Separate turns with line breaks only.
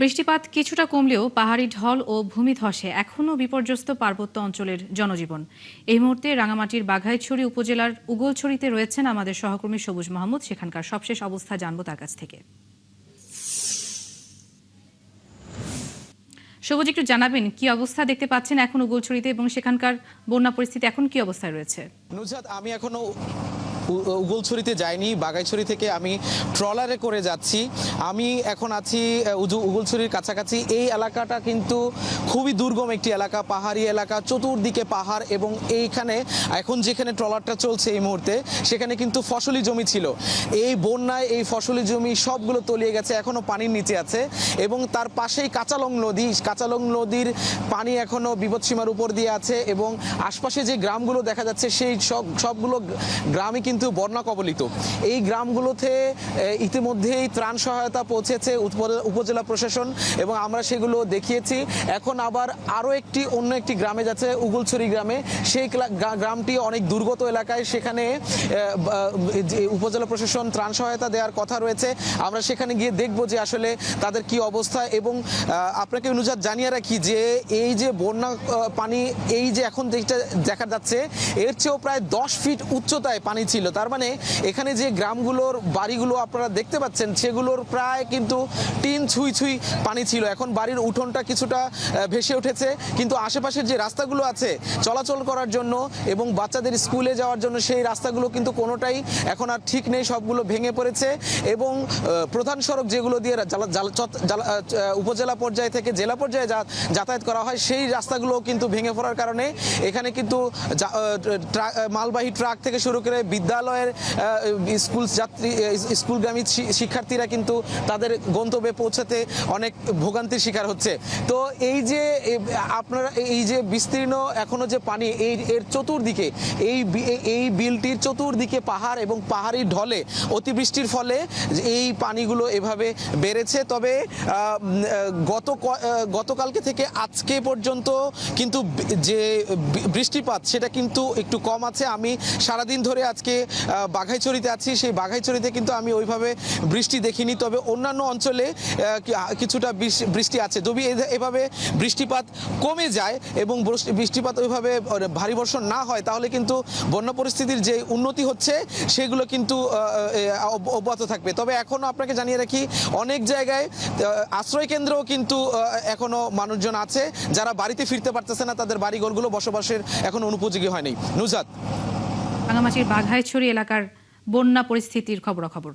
বৃষ্টিপাত কিছুটা কমলেও পাহাড়ি ঢল ও ভূমিধসে এখনও বিপর্যস্ত পার্বত্য অঞ্চলের জনজীবন। এই মুহূর্তে রাঙামাটির বাঘাইছড়ি উপজেলার উগলছড়িতে রয়েছেন আমাদের সহকর্মী সবুজ মাহমুদ। সেখানকার সবশেষ অবস্থা জানবো তার কাছ থেকে। সবুজ, একটু জানাবেন কি অবস্থা দেখতে পাচ্ছেন এখন উগলছড়িতে এবং সেখানকার বন্যা পরিস্থিতি এখন কি অবস্থায় রয়েছে?
নুজাত, আমি এখনো উগলছড়িতে যাইনি। বাঘাইছড়ি থেকে আমি ট্রলারে করে যাচ্ছি। আমি এখন আছি উগলছড়ির কাছাকাছি। এই এলাকাটা কিন্তু খুবই দুর্গম একটি এলাকা, পাহাড়ি এলাকা, চতুর্দিকে পাহাড়, এবং এইখানে এখন যেখানে ট্রলারটা চলছে এই মুহূর্তে সেখানে কিন্তু ফসলি জমি ছিল। এই বন্যায় এই ফসলি জমি সবগুলো তলিয়ে গেছে, এখনো পানির নিচে আছে। এবং তার পাশেই কাঁচালং নদীর পানি এখনো বিপদসীমার উপর দিয়ে আছে, এবং আশপাশে যে গ্রামগুলো দেখা যাচ্ছে সেই সবগুলো গ্রামই কিন্তু বন্যা কবলিত। এই গ্রামগুলোতে ইতিমধ্যেই ত্রাণ সহায়তা পৌঁছেছে উপজেলা প্রশাসন, এবং আমরা সেগুলো দেখিয়েছি। এখন আবার আরও অন্য একটি গ্রামে যাচ্ছে, উগলছড়ি গ্রামে। সেই গ্রামটি অনেক দুর্গত এলাকায়, সেখানে উপজেলা প্রশাসন ত্রাণ সহায়তা দেওয়ার কথা রয়েছে। আমরা সেখানে গিয়ে দেখব যে আসলে তাদের কি অবস্থা। এবং আপনাকে নুজাত জানিয়ে রাখি যে এই যে বন্যা পানি এই যে এখন দেখা যাচ্ছে এর চেয়েও প্রায় 10 ফিট উচ্চতায় পানি ছিল। তার মানে এখানে যে গ্রামগুলোর বাড়িগুলো আপনারা দেখতে পাচ্ছেন সেগুলোর প্রায় কিন্তু টিন ছুঁই পানি ছিল। এখন বাড়ির উঠোনটা কিছুটা ভেসে উঠেছে, কিন্তু আশেপাশের যে রাস্তাগুলো আছে চলাচল করার জন্য এবং বাচ্চাদের স্কুলে যাওয়ার জন্য সেই রাস্তাগুলো কিন্তু কোনোটাই এখন আর ঠিক নেই, সবগুলো ভেঙে পড়েছে। এবং প্রধান সড়ক যেগুলো দিয়ে উপজেলা পর্যায় থেকে জেলা পর্যায়ে যাতায়াত করা হয় সেই রাস্তাগুলো কিন্তু ভেঙে পড়ার কারণে এখানে কিন্তু মালবাহী ট্রাক থেকে শুরু করে বিদ্যালয়ের স্কুলগামী শিক্ষার্থীরা কিন্তু তাদের গন্তব্যে পৌঁছাতে অনেক ভোগান্তির শিকার হচ্ছে। তো এই যে বিস্তীর্ণ এখনো যে পানি এর চতুর্দিকে এই বিলটির চতুর্দিকে পাহাড়, এবং পাহাড়ি ঢলে অতিবৃষ্টির ফলে এই পানিগুলো এভাবে বেড়েছে। তবে গতকালকে থেকে আজকে পর্যন্ত কিন্তু যে বৃষ্টিপাত সেটা কিন্তু একটু কম আছে। আমি সারাদিন ধরে আজকে বাঘাইছড়িতে আছি, সেই বাঘাইছড়িতে কিন্তু আমি ওইভাবে বৃষ্টি দেখিনি। তবে অন্যান্য অঞ্চলে কিছুটা বৃষ্টি আছে। যদি এভাবে বৃষ্টিপাত কমে যায় এবং বৃষ্টিপাত ওইভাবে ভারী বর্ষণ না হয় তাহলে কিন্তু বন্যা পরিস্থিতির যে উন্নতি হচ্ছে সেগুলো কিন্তু অব্যাহত থাকবে। তবে এখনও আপনাকে জানিয়ে রাখি অনেক জায়গায় আশ্রয় কেন্দ্রও কিন্তু এখনো মানুষজন আছে যারা বাড়িতে ফিরতে পারতেছে না, তাদের বাড়িঘরগুলো বসবাসের এখন অনুপযোগী হয়নি। নুজাত,
রাঙামাটির বাঘাইছড়ি এলাকার বন্যা পরিস্থিতির খবরাখবর।